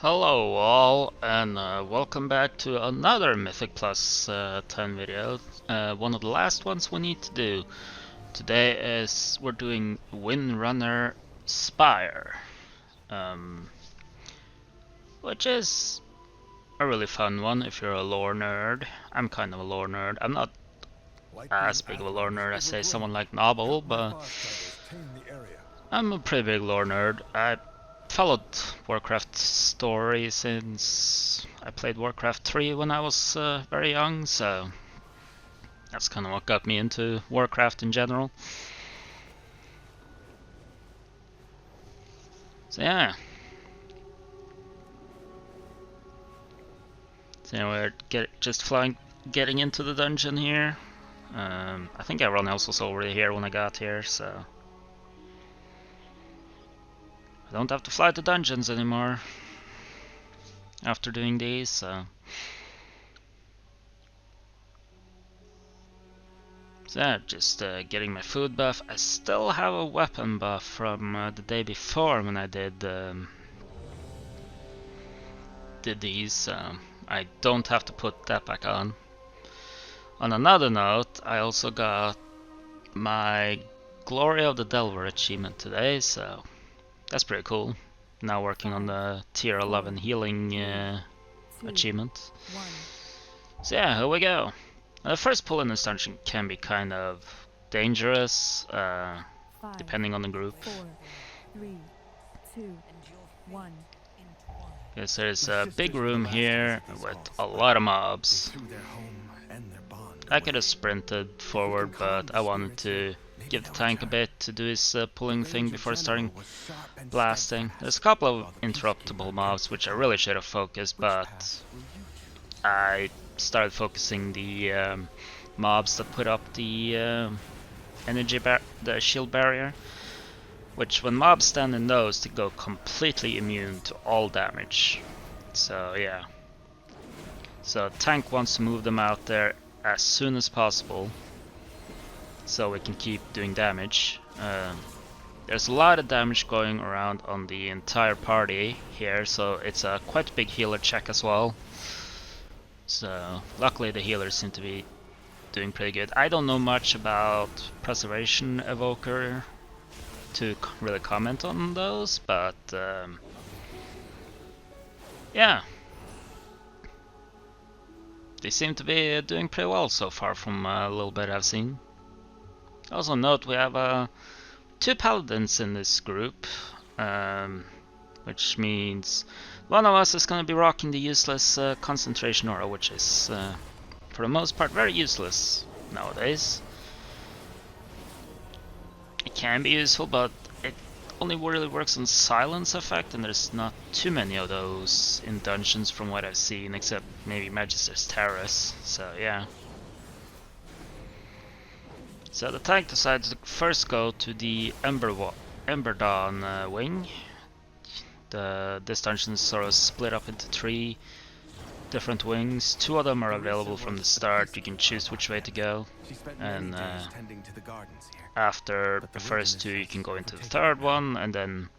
Hello all, and welcome back to another Mythic Plus 10 video. One of the last ones we need to do today is we're doing Windrunner Spire, which is a really fun one if you're a lore nerd. I'm kind of a lore nerd. I'm not as big of a lore nerd as say someone like Novel, but I'm a pretty big lore nerd. I followed Warcraft story since I played Warcraft 3 when I was very young, so that's kind of what got me into Warcraft in general. So yeah. So anyway, we're getting into the dungeon here. I think everyone else was already here when I got here, so I don't have to fly to dungeons anymore after doing these, so yeah, just getting my food buff. I still have a weapon buff from the day before when I did these, so I don't have to put that back on. On another note, I also got my Glory of the Delver achievement today, so that's pretty cool. Now working on the tier 11 healing achievement. So yeah, here we go. The first pull in this dungeon can be kind of dangerous, depending on the group. 4, 3, 2, 1. Because there's a big room here with a lot of mobs. I could have sprinted forward, but I wanted to give the tank a bit to do his pulling thing before starting blasting. There's a couple of interruptible mobs which I really should have focused, but I started focusing the mobs that put up the the shield barrier, which when mobs stand in those, they go completely immune to all damage. So yeah. So tank wants to move them out there as soon as possible, so we can keep doing damage. There's a lot of damage going around on the entire party here, so it's a quite big healer check as well. So luckily the healers seem to be doing pretty good. I don't know much about Preservation Evoker to really comment on those, but yeah, they seem to be doing pretty well so far from a little bit I've seen. Also note we have 2 paladins in this group, which means one of us is going to be rocking the useless concentration aura, which is for the most part very useless nowadays. It can be useful, but it only really works on silence effect, and there's not too many of those in dungeons from what I've seen, except maybe Magister's Terrace, so yeah. So the tank decides to first go to the Ember Dawn wing. This dungeon is sort of split up into 3 different wings. 2 of them are available from the start. You can choose which way to go, and after the first 2 you can go into the 3rd one, and then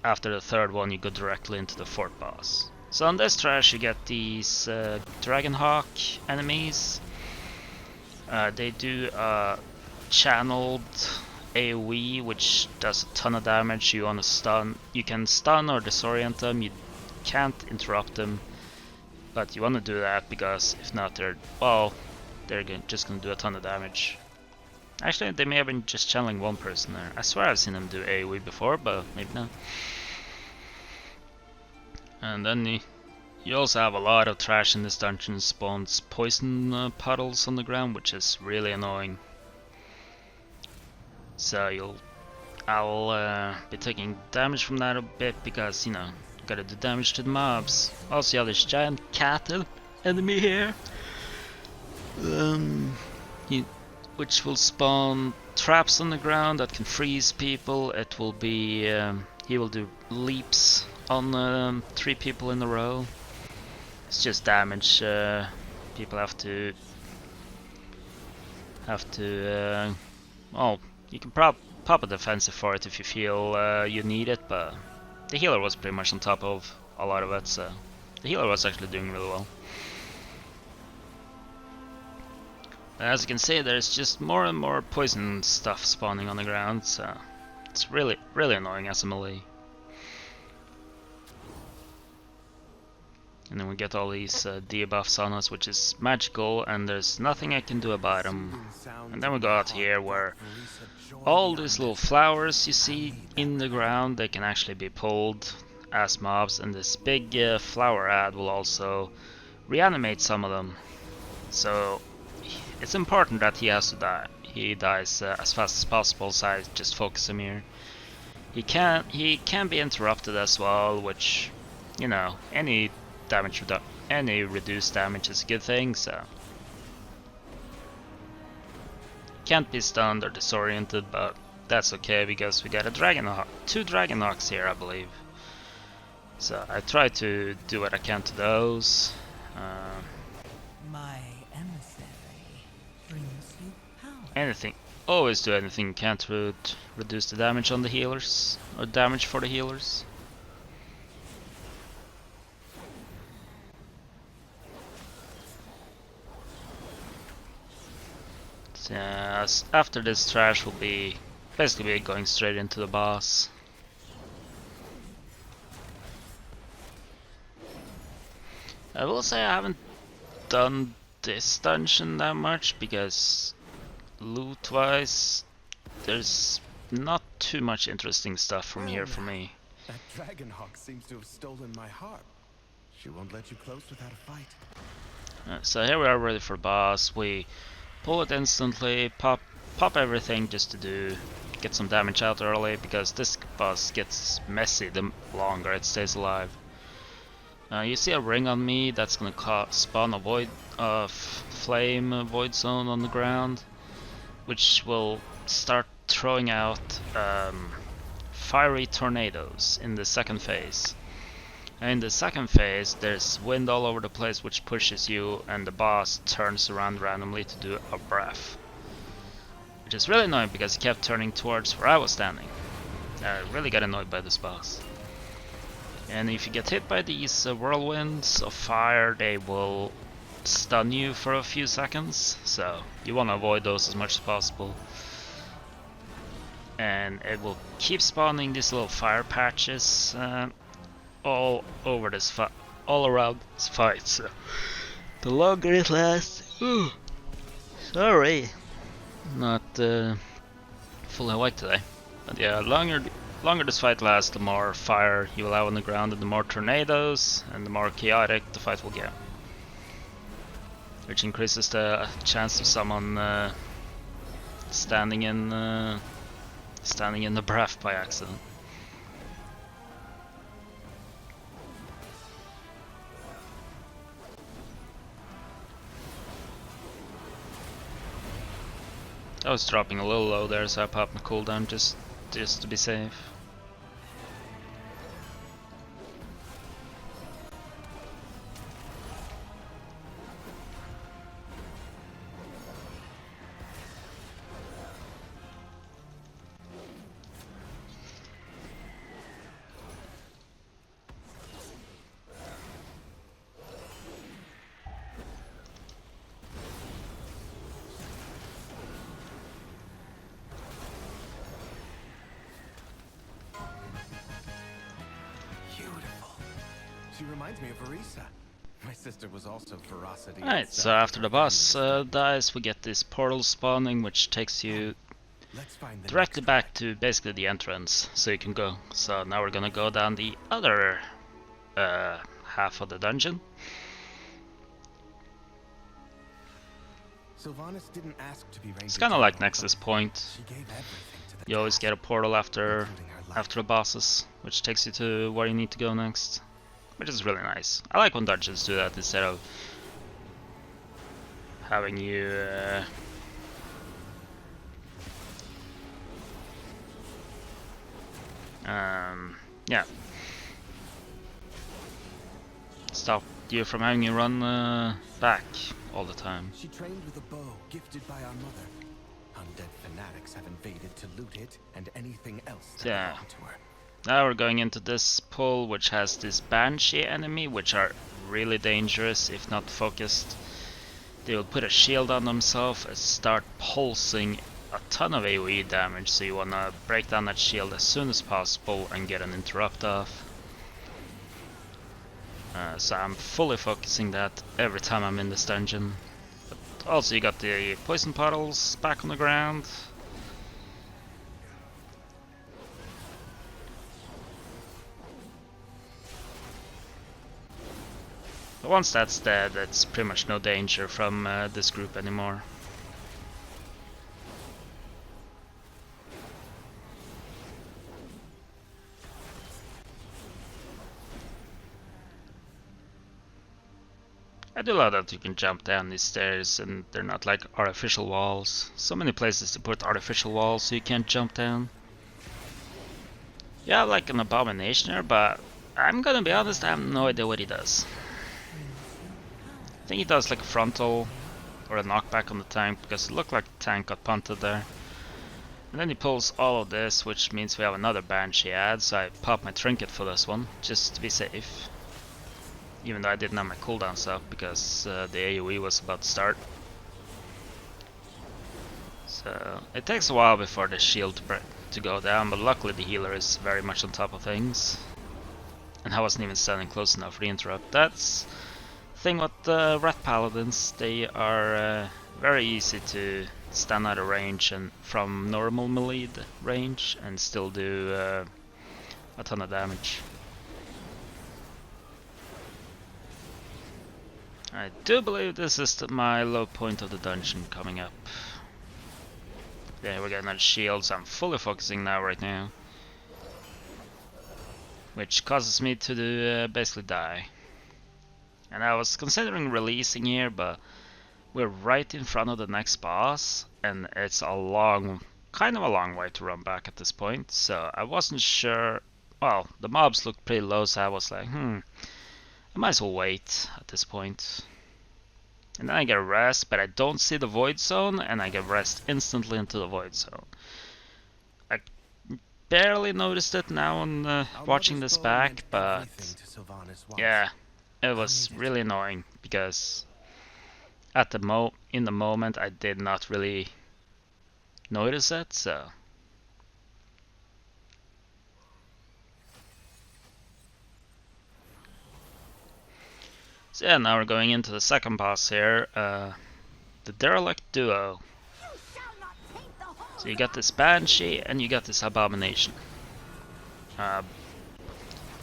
after the 3rd one you go directly into the 4th boss. So on this trash you get these Dragonhawk enemies. They do channeled AoE, which does a ton of damage. You can stun or disorient them. You can't interrupt them, but you want to do that because if not, they're just gonna do a ton of damage. Actually, they may have been just channeling one person there. I swear I've seen them do AoE before, but maybe not. And then you also have a lot of trash in this dungeon. Spawns poison puddles on the ground, which is really annoying. So I'll be taking damage from that a bit because, you know, gotta do damage to the mobs. Also, you have this giant cat enemy here, which will spawn traps on the ground that can freeze people. It will be he will do leaps on 3 people in a row. It's just damage. People have to well, you can pop a defensive for it if you feel you need it, but the healer was pretty much on top of a lot of it, so the healer was actually doing really well. As you can see, there's just more and more poison stuff spawning on the ground, so it's really annoying as a melee. And then we get all these debuffs on us, which is magical, and there's nothing I can do about them. And then we go out here where all these little flowers you see in the ground, they can actually be pulled as mobs, and this big flower ad will also reanimate some of them. So it's important that he has to die. He dies as fast as possible, so I just focus him here. He can be interrupted as well, which, you know, any reduced damage is a good thing, so can't be stunned or disoriented, but that's okay because we got a two dragon hawks here, I believe. So I try to do what I can to those. My emissary brings you power. Always do anything you can to reduce the damage on the healers, or damage for the healers. After this trash will be basically going straight into the boss. I will say I haven't done this dungeon that much because loot wise there's not too much interesting stuff from here for me. That dragon hawk seems to have stolen my heart. She won't let you close without a fight. So here we are ready for boss. We pull it instantly, pop everything just to get some damage out early, because this boss gets messy the longer it stays alive. You see a ring on me, that's gonna spawn a void flame void zone on the ground, which will start throwing out fiery tornadoes in the second phase. And in the second phase, there's wind all over the place, which pushes you, and the boss turns around randomly to do a breath. Which is really annoying because he kept turning towards where I was standing. I really got annoyed by this boss. And if you get hit by these whirlwinds of fire, they will stun you for a few seconds, so you want to avoid those as much as possible. And it will keep spawning these little fire patches all over this all around this fight, so the longer it lasts, sorry, not fully awake today, but yeah, longer this fight lasts, the more fire you will have on the ground, and the more tornadoes, and the more chaotic the fight will get, which increases the chance of someone standing in the breath by accident. I was dropping a little low there, so I popped my cooldown just to be safe. She reminds me of Arisa. My sister was also ferocity. Alright, so after the boss dies, we get this portal spawning, which takes you directly back to basically the entrance, so you can go. So now we're gonna go down the other half of the dungeon. Sylvanas didn't ask to be It's kind of like Nexus Point. You always get a portal after the bosses, which takes you to where you need to go next. Which is really nice. I like when dungeons do that instead of having you yeah, stop you from having you run back all the time. She trained with a bow gifted by our mother. Undead fanatics have invaded to loot it and anything else that belonged to her. Now we're going into this pull, which has this Banshee enemy, which are really dangerous if not focused. They will put a shield on themselves and start pulsing a ton of AoE damage, so you wanna break down that shield as soon as possible and get an interrupt off. So I'm fully focusing that every time I'm in this dungeon. But also you got the poison puddles back on the ground. But once that's dead, it's pretty much no danger from this group anymore. I do love that you can jump down these stairs and they're not like artificial walls. So many places to put artificial walls so you can't jump down. Yeah, like an abomination here, but I'm gonna be honest, I have no idea what he does. I think he does like a frontal or a knockback on the tank, because it looked like the tank got punted there. And then he pulls all of this, which means we have another Banshee ad, so I pop my trinket for this one, just to be safe. Even though I didn't have my cooldowns up, because the AoE was about to start. So it takes a while before the shield to go down, but luckily the healer is very much on top of things. And I wasn't even standing close enough to interrupt. That's the thing with Rat Paladins, they are very easy to stand out of range and from normal melee range and still do a ton of damage. I do believe this is my low point of the dungeon coming up. Yeah, we're getting that shield, so I'm fully focusing now right now. Which causes me to basically die. And I was considering releasing here, but we're right in front of the next boss, and it's kind of a long way to run back at this point, so I wasn't sure. Well, the mobs looked pretty low, so I was like, I might as well wait at this point. And then I get rest, but I don't see the void zone, and I get rest instantly into the void zone. I barely noticed it now on watching this back, but yeah, it was really annoying because at the in the moment I did not really notice it, so. So yeah, now we're going into the second boss here, the Derelict Duo. So you got this Banshee and you got this Abomination.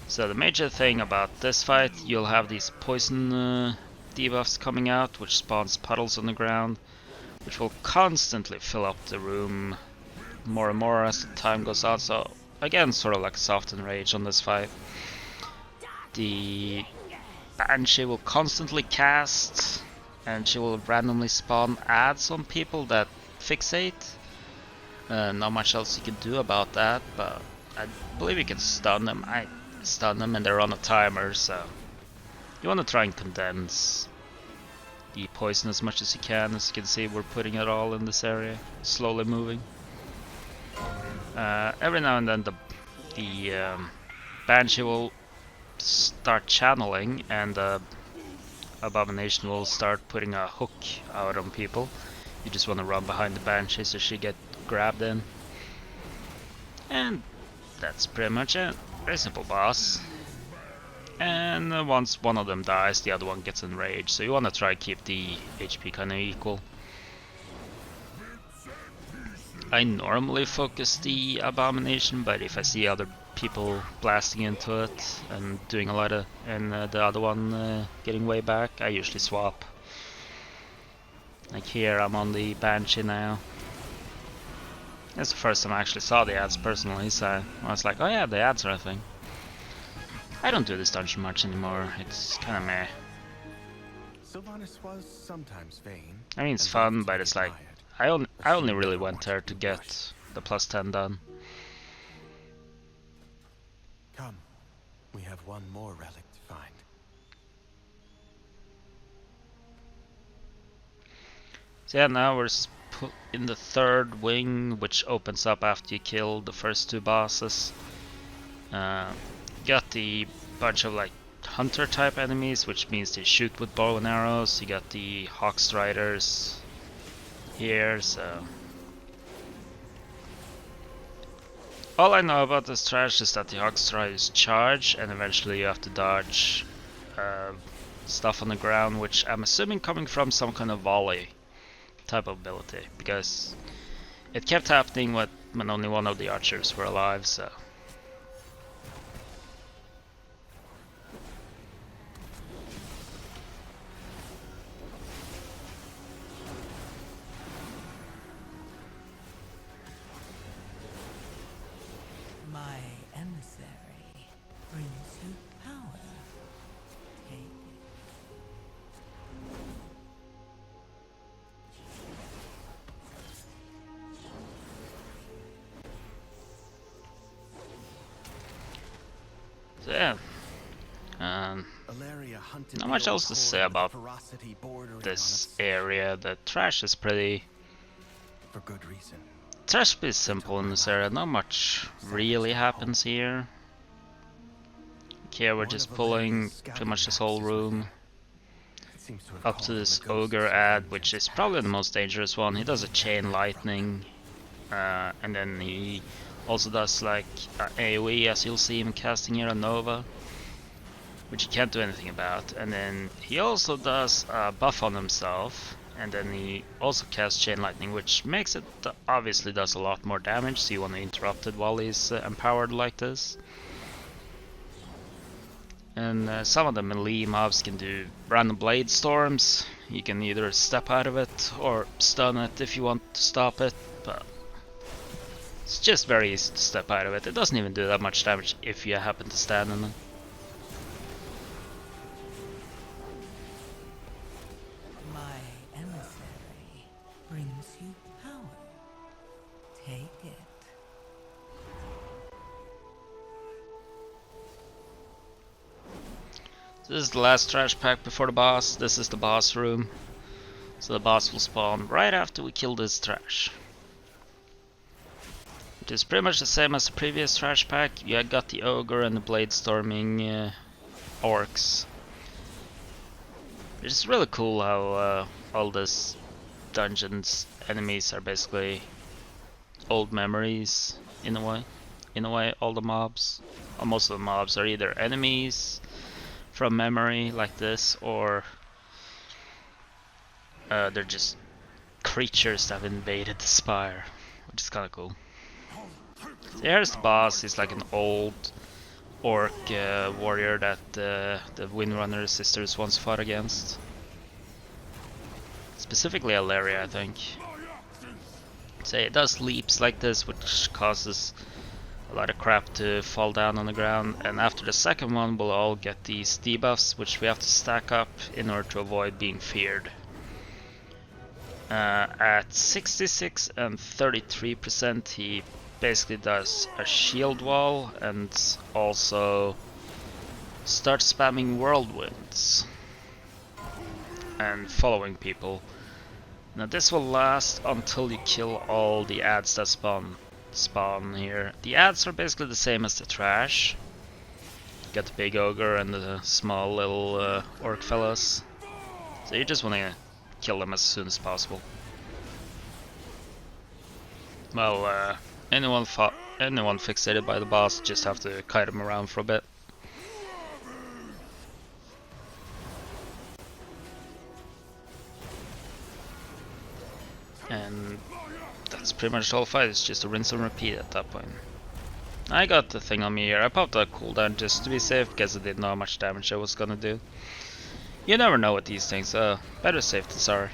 So the major thing about this fight, you'll have these poison debuffs coming out, which spawns puddles on the ground, which will constantly fill up the room more and more as the time goes on. So again, sort of like soft enrage on this fight. The Banshee will constantly cast, and she will randomly spawn ads on people that fixate. Not much else you can do about that, but I believe you can stun them. I stun them and they're on a timer, so you want to try and condense the poison as much as you can. As you can see, we're putting it all in this area, slowly moving. Every now and then the Banshee will start channeling, and Abomination will start putting a hook out on people. You just want to run behind the Banshee so she get grabbed in. And that's pretty much it. Very simple boss. And once one of them dies, the other one gets enraged. So you want to try to keep the HP kind of equal. I normally focus the Abomination, but if I see other people blasting into it and doing a lot of, and the other one getting way back, I usually swap. Like here, I'm on the Banshee now. That's the first time I actually saw the ads personally, so I was like, oh yeah, the ads are a thing. I don't do this dungeon much anymore, it's kind of meh. Sylvanas was sometimes vain. I mean, it's fun, but it's like, I only really went there to get the plus 10 done. Come, we have one more relic to find. So yeah, now we're in the third wing, which opens up after you kill the first two bosses. Got the bunch of like hunter type enemies, which means they shoot with bow and arrows. You got the hawk striders here, so all I know about this trash is that the hawk striders charge, and eventually you have to dodge stuff on the ground, which I'm assuming coming from some kind of volley type of ability, because it kept happening when only one of the archers were alive, so. My emissary brings you power. Take it. So yeah, not much else to say about this area. The trash is pretty. For good reason. Trash is pretty simple in this area. Not much really happens here. Okay, we're just pulling pretty much this whole room up to this ogre ad, which is probably the most dangerous one. He does a chain lightning, and then he also does like AoE, as you'll see him casting here on Nova, which he can't do anything about. And then he also does a buff on himself, and then he also casts chain lightning, which makes it obviously does a lot more damage, so you want to interrupt it while he's empowered like this. And some of the melee mobs can do random blade storms. You can either step out of it or stun it if you want to stop it, but it's just very easy to step out of it. It doesn't even do that much damage if you happen to stand in it. My emissary brings you power. Take it. This is the last trash pack before the boss. This is the boss room. So the boss will spawn right after we kill this trash. Which is pretty much the same as the previous trash pack. You got the ogre and the blade storming orcs. It's really cool how all this dungeons enemies are basically old memories in a way. In a way, all the mobs, or most of the mobs, are either enemies from memory like this, or they're just creatures that have invaded the spire, which is kind of cool. So here's the boss. He's like an old orc warrior that the Windrunner sisters once fought against. Specifically Alaria, I think. So it does leaps like this, which causes a lot of crap to fall down on the ground, and after the second one we'll all get these debuffs, which we have to stack up in order to avoid being feared. At 66 and 33% he basically does a shield wall and also starts spamming whirlwinds and following people. Now this will last until you kill all the ads that spawn here. The ads are basically the same as the trash. You got the big ogre and the small little orc fellas. So you just want to kill them as soon as possible. Well, anyone fixated by the boss just have to kite him around for a bit. And that's pretty much the whole fight. It's just a rinse and repeat at that point. I got the thing on me here. I popped a cooldown just to be safe because I didn't know how much damage I was gonna do. You never know with these things, so better safe than sorry.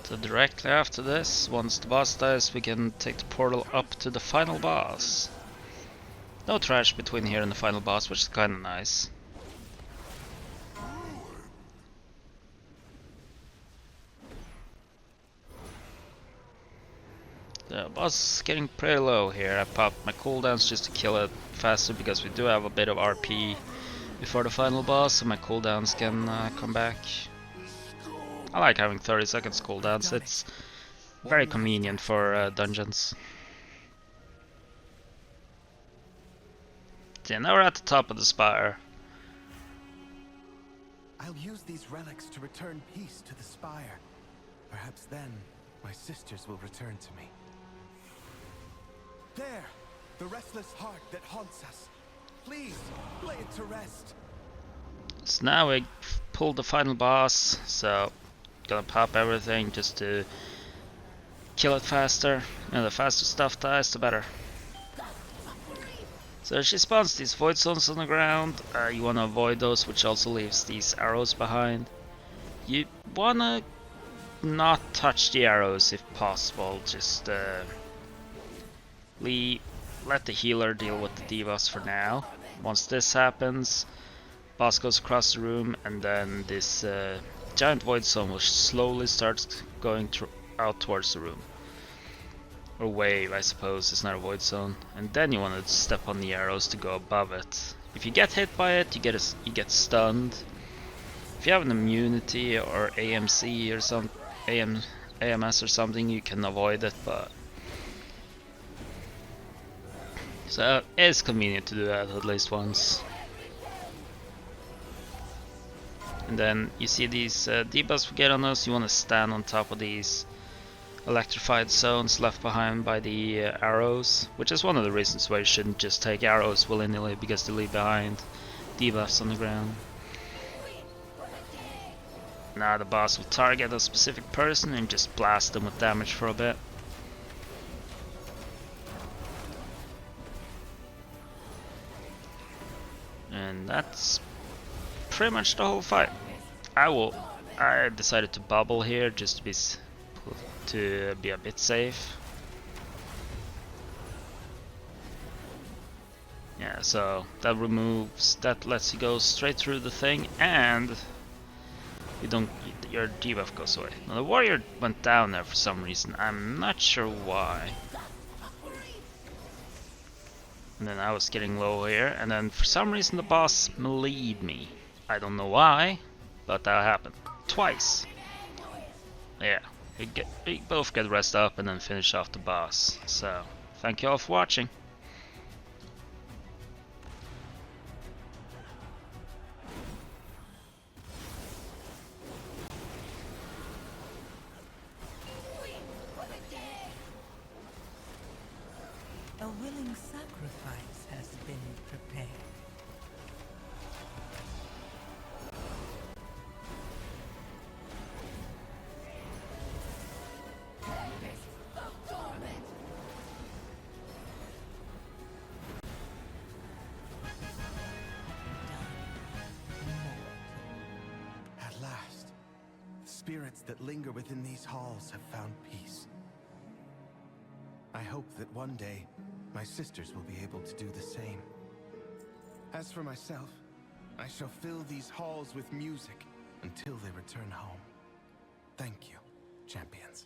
So directly after this, once the boss dies, we can take the portal up to the final boss. No trash between here and the final boss, which is kinda nice. The boss is getting pretty low here. I popped my cooldowns just to kill it faster because we do have a bit of RP before the final boss, so my cooldowns can come back. I like having 30 seconds cooldowns, it's very convenient for dungeons. Yeah, now we're at the top of the spire. I'll use these relics to return peace to the spire. Perhaps then my sisters will return to me. There! The restless heart that haunts us. Please, lay it to rest. So now we pulled the final boss, so gonna pop everything just to kill it faster. And the faster stuff dies, the better. So she spawns these void zones on the ground. You wanna avoid those, which also leaves these arrows behind. You wanna not touch the arrows if possible. Just let the healer deal with the debuffs for now. Once this happens, boss goes across the room, and then this giant void zone will slowly start going out towards the room. Or wave, I suppose, it's not a void zone. And then you want to step on the arrows to go above it. If you get hit by it, you get stunned. If you have an immunity or AMC or some AMS or something, you can avoid it, but so it's convenient to do that at least once. And then you see these debuffs we get on us. You want to stand on top of these electrified zones left behind by the arrows, which is one of the reasons why you shouldn't just take arrows willy-nilly, because they leave behind debuffs on the ground. Now the boss will target a specific person and just blast them with damage for a bit. And that's pretty much the whole fight. I decided to bubble here just to be a bit safe. Yeah, so that lets you go straight through the thing, and your debuff goes away. Now the warrior went down there for some reason. I'm not sure why. And then I was getting low here, and then for some reason the boss meleeed me. I don't know why, but that happened twice. Yeah, we both get rest up and then finish off the boss. So thank you all for watching. A willing sacrifice has been prepared. At last, the spirits that linger within these halls have found peace. I hope that one day, my sisters will be able to do the same. As for myself, I shall fill these halls with music until they return home. Thank you, champions.